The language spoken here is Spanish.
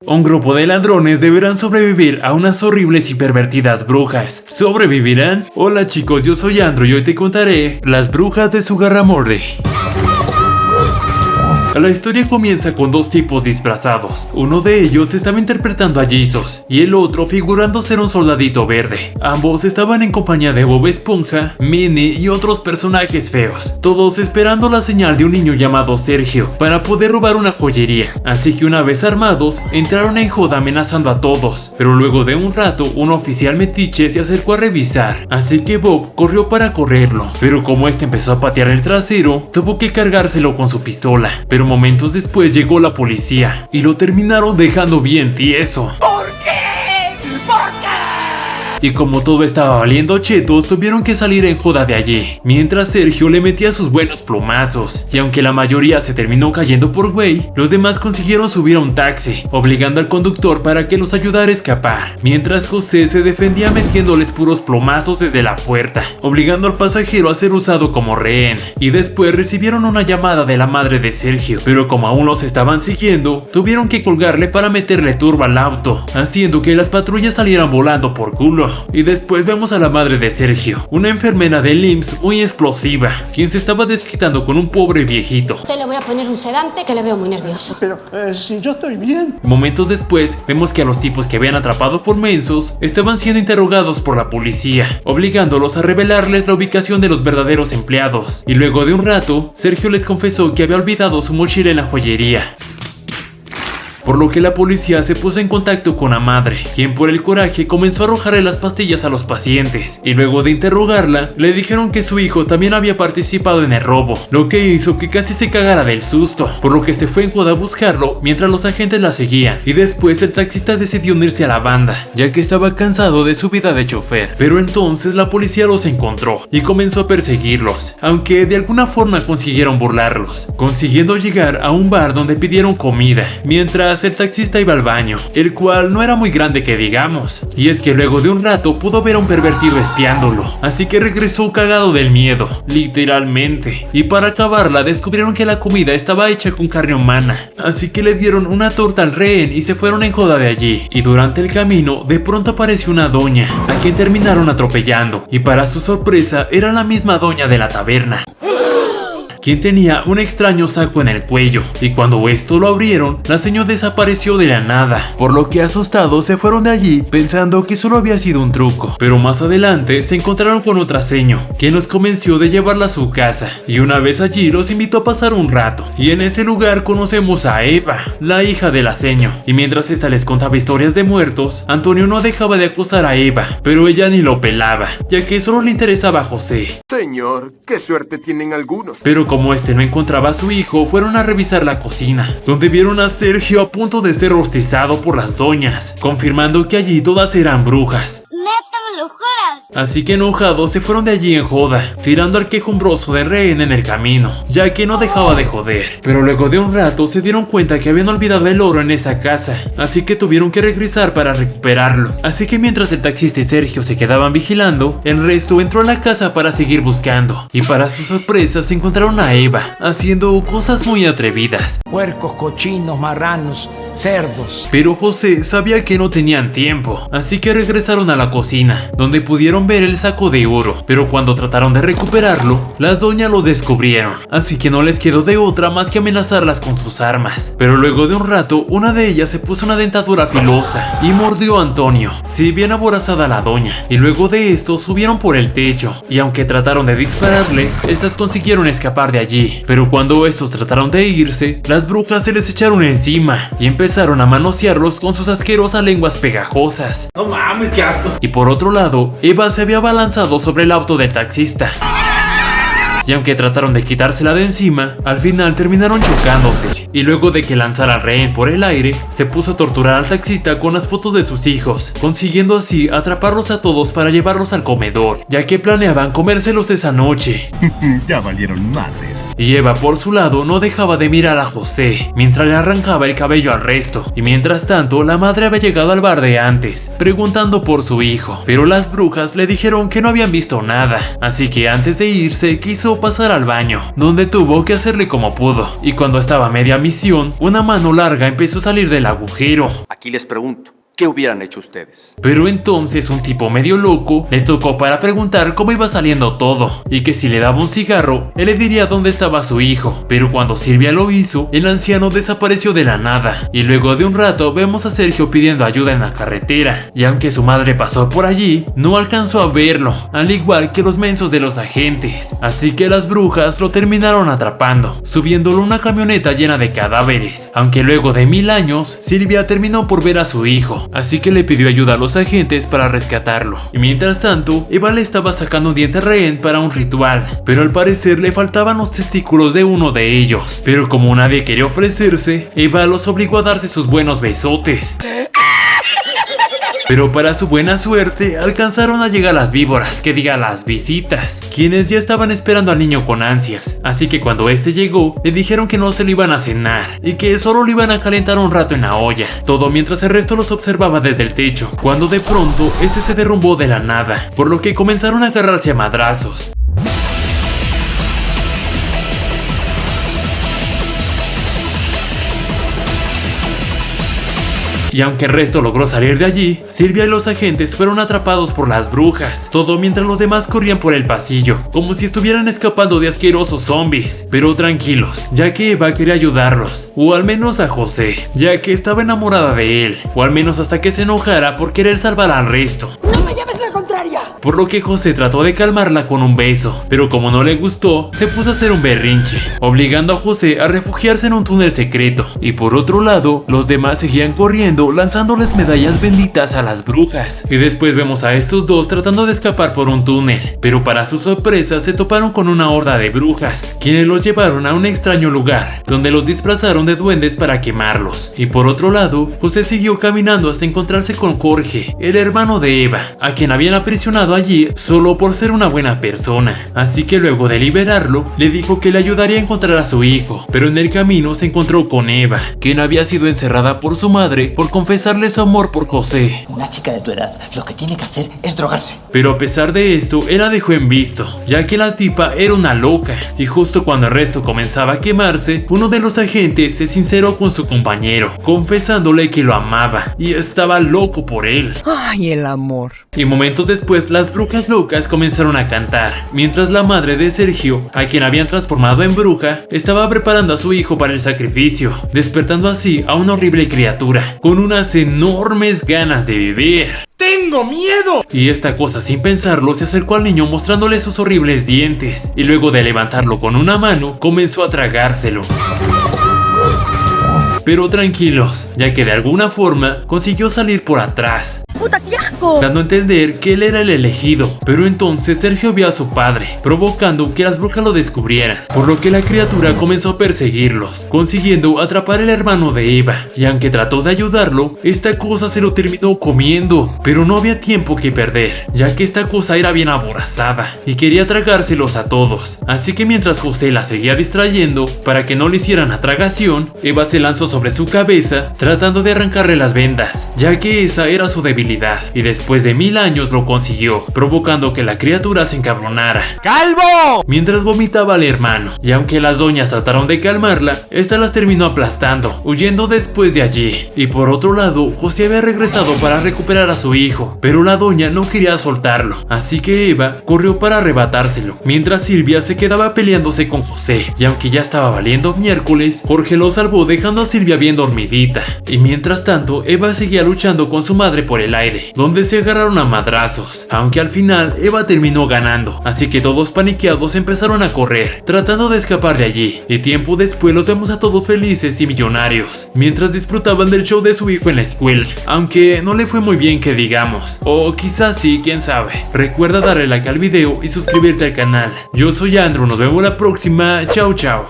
Un grupo de ladrones deberán sobrevivir a unas horribles y pervertidas brujas. ¿Sobrevivirán? Hola chicos, yo soy Andrew y hoy te contaré las brujas de Zugarramurdi. La historia comienza con dos tipos disfrazados. Uno de ellos estaba interpretando a Jesus y el otro figurando ser un soldadito verde. Ambos estaban en compañía de Bob Esponja, Minnie y otros personajes feos, todos esperando la señal de un niño llamado Sergio para poder robar una joyería. Así que una vez armados, entraron en joda amenazando a todos, pero luego de un rato un oficial metiche se acercó a revisar, así que Bob corrió para correrlo, pero como este empezó a patear el trasero, tuvo que cargárselo con su pistola. Pero momentos después llegó la policía y lo terminaron dejando bien tieso. ¿Por qué? ¿Por qué? Y como todo estaba valiendo chetos, tuvieron que salir en joda de allí, mientras Sergio le metía sus buenos plomazos. Y aunque la mayoría se terminó cayendo por güey, los demás consiguieron subir a un taxi, obligando al conductor para que los ayudara a escapar, mientras José se defendía metiéndoles puros plomazos desde la puerta, obligando al pasajero a ser usado como rehén. Y después recibieron una llamada de la madre de Sergio, pero como aún los estaban siguiendo, tuvieron que colgarle para meterle turbo al auto, haciendo que las patrullas salieran volando por culo. Y después vemos a la madre de Sergio, una enfermera del IMSS muy explosiva, quien se estaba desquitando con un pobre viejito. Te le voy a poner un sedante que le veo muy nervioso. Pero si yo estoy bien. Momentos después, vemos que a los tipos que habían atrapado por mensos estaban siendo interrogados por la policía, obligándolos a revelarles la ubicación de los verdaderos empleados. Y luego de un rato, Sergio les confesó que había olvidado su mochila en la joyería, por lo que la policía se puso en contacto con la madre, quien por el coraje comenzó a arrojarle las pastillas a los pacientes, y luego de interrogarla, le dijeron que su hijo también había participado en el robo, lo que hizo que casi se cagara del susto, por lo que se fue en joda a buscarlo mientras los agentes la seguían. Y después el taxista decidió unirse a la banda, ya que estaba cansado de su vida de chofer, pero entonces la policía los encontró y comenzó a perseguirlos, aunque de alguna forma consiguieron burlarlos, consiguiendo llegar a un bar donde pidieron comida, mientras el taxista iba al baño, el cual no era muy grande que digamos, y es que luego de un rato pudo ver a un pervertido espiándolo, así que regresó cagado del miedo, literalmente, y para acabarla descubrieron que la comida estaba hecha con carne humana, así que le dieron una torta al rehén y se fueron en joda de allí. Y durante el camino de pronto apareció una doña, a quien terminaron atropellando, y para su sorpresa era la misma doña de la taberna, quien tenía un extraño saco en el cuello, y cuando esto lo abrieron, la señora desapareció de la nada, por lo que asustados se fueron de allí pensando que solo había sido un truco. Pero más adelante se encontraron con otra seño, quien los convenció de llevarla a su casa, y una vez allí los invitó a pasar un rato, y en ese lugar conocemos a Eva, la hija de la seño, y mientras esta les contaba historias de muertos, Antonio no dejaba de acosar a Eva, pero ella ni lo pelaba, ya que solo le interesaba a José. Señor, qué suerte tienen algunos. Pero como este no encontraba a su hijo, fueron a revisar la cocina, donde vieron a Sergio a punto de ser rostizado por las doñas, confirmando que allí todas eran brujas. Así que enojados se fueron de allí en joda, tirando al quejumbroso de rehén en el camino, ya que no dejaba de joder. Pero luego de un rato se dieron cuenta que habían olvidado el oro en esa casa, así que tuvieron que regresar para recuperarlo. Así que mientras el taxista y Sergio se quedaban vigilando, el resto entró a la casa para seguir buscando, y para su sorpresa se encontraron a Eva, haciendo cosas muy atrevidas. Puercos, cochinos, marranos, cerdos. Pero José sabía que no tenían tiempo, así que regresaron a la cocina, donde pudieron ver el saco de oro. Pero cuando trataron de recuperarlo, las doñas los descubrieron, así que no les quedó de otra más que amenazarlas con sus armas. Pero luego de un rato, una de ellas se puso una dentadura filosa y mordió a Antonio, si bien aborazada la doña. Y luego de esto subieron por el techo, y aunque trataron de dispararles, estas consiguieron escapar de allí. Pero cuando estos trataron de irse, las brujas se les echaron encima y empezaron a manosearlos con sus asquerosas lenguas pegajosas. No mames, qué asco. Y por otro lado, Eva se había abalanzado sobre el auto del taxista, y aunque trataron de quitársela de encima, al final terminaron chocándose. Y luego de que lanzara al rehén por el aire, se puso a torturar al taxista con las fotos de sus hijos, consiguiendo así atraparlos a todos para llevarlos al comedor, ya que planeaban comérselos esa noche. Ya valieron madres. y Eva por su lado no dejaba de mirar a José mientras le arrancaba el cabello al resto. Y mientras tanto la madre había llegado al bar de antes preguntando por su hijo, pero las brujas le dijeron que no habían visto nada, así que antes de irse quiso pasar al baño, donde tuvo que hacerle como pudo, y cuando estaba a media misión, una mano larga empezó a salir del agujero. Aquí les pregunto, ¿qué hubieran hecho ustedes? Pero entonces un tipo medio loco le tocó para preguntar cómo iba saliendo todo, y que si le daba un cigarro, él le diría dónde estaba su hijo. Pero cuando Silvia lo hizo, el anciano desapareció de la nada, y luego de un rato vemos a Sergio pidiendo ayuda en la carretera, y aunque su madre pasó por allí, no alcanzó a verlo, al igual que los mensos de los agentes, así que las brujas lo terminaron atrapando, subiéndolo a una camioneta llena de cadáveres, aunque luego de 1000 años, Silvia terminó por ver a su hijo, así que le pidió ayuda a los agentes para rescatarlo. Y mientras tanto, Eva le estaba sacando un diente rehén para un ritual, pero al parecer le faltaban los testículos de uno de ellos. Pero como nadie quería ofrecerse, Eva los obligó a darse sus buenos besotes. Pero para su buena suerte, alcanzaron a llegar las víboras, que diga las visitas, quienes ya estaban esperando al niño con ansias. Así que cuando este llegó, le dijeron que no se lo iban a cenar y que solo lo iban a calentar un rato en la olla. Todo mientras el resto los observaba desde el techo, cuando de pronto este se derrumbó de la nada, por lo que comenzaron a agarrarse a madrazos. Y aunque el resto logró salir de allí, Silvia y los agentes fueron atrapados por las brujas, todo mientras los demás corrían por el pasillo, como si estuvieran escapando de asquerosos zombies. Pero tranquilos, ya que Eva quería ayudarlos, o al menos a José, ya que estaba enamorada de él, o al menos hasta que se enojara por querer salvar al resto. ¡No me lleves la contraria! Por lo que José trató de calmarla con un beso, pero como no le gustó, se puso a hacer un berrinche, obligando a José a refugiarse en un túnel secreto. Y por otro lado, los demás seguían corriendo, lanzándoles medallas benditas a las brujas. Y después vemos a estos dos tratando de escapar por un túnel, pero para su sorpresa se toparon con una horda de brujas, quienes los llevaron a un extraño lugar, donde los disfrazaron de duendes para quemarlos. Y por otro lado, José siguió caminando hasta encontrarse con Jorge, el hermano de Eva, a quien habían aprisionado allí solo por ser una buena persona. Así que luego de liberarlo, le dijo que le ayudaría a encontrar a su hijo, pero en el camino se encontró con Eva, quien había sido encerrada por su madre por confesarle su amor por José. Una chica de tu edad lo que tiene que hacer es drogarse. Pero a pesar de esto, él la dejó en visto, ya que la tipa era una loca. Y justo cuando el resto comenzaba a quemarse, uno de los agentes se sinceró con su compañero, confesándole que lo amaba y estaba loco por él. ¡Ay, el amor! Y momentos después, las brujas locas comenzaron a cantar, mientras la madre de Sergio, a quien habían transformado en bruja, estaba preparando a su hijo para el sacrificio, despertando así a una horrible criatura, con unas enormes ganas de vivir. ¡Tengo miedo! Y esta cosa, sin pensarlo, se acercó al niño mostrándole sus horribles dientes, y luego de levantarlo con una mano, comenzó a tragárselo. Pero tranquilos, ya que de alguna forma consiguió salir por atrás, ¡Puta, qué asco! dando a entender que él era el elegido. Pero entonces Sergio vio a su padre, provocando que las brujas lo descubrieran, por lo que la criatura comenzó a perseguirlos, consiguiendo atrapar al hermano de Eva. Y aunque trató de ayudarlo, esta cosa se lo terminó comiendo. Pero no había tiempo que perder, ya que esta cosa era bien aborazada y quería tragárselos a todos. Así que mientras José la seguía distrayendo para que no le hicieran la tragación, Eva se lanzó sobre su cabeza tratando de arrancarle las vendas, ya que esa era su debilidad, y después de 1000 años lo consiguió, provocando que la criatura se encabronara. ¡Calvo! Mientras vomitaba al hermano, y aunque las doñas trataron de calmarla, esta las terminó aplastando, huyendo después de allí. Y por otro lado, José había regresado para recuperar a su hijo, pero la doña no quería soltarlo, así que Eva corrió para arrebatárselo, mientras Silvia se quedaba peleándose con José. Y aunque ya estaba valiendo miércoles, Jorge lo salvó dejando a Silvia bien dormidita. Y mientras tanto, Eva seguía luchando con su madre por el aire, donde se agarraron a madrazos, aunque al final Eva terminó ganando, así que todos paniqueados empezaron a correr, tratando de escapar de allí. Y tiempo después los vemos a todos felices y millonarios, mientras disfrutaban del show de su hijo en la escuela, aunque no le fue muy bien que digamos, o quizás sí, quién sabe. Recuerda darle like al video y suscribirte al canal. Yo soy Andrew, nos vemos la próxima, chao chao.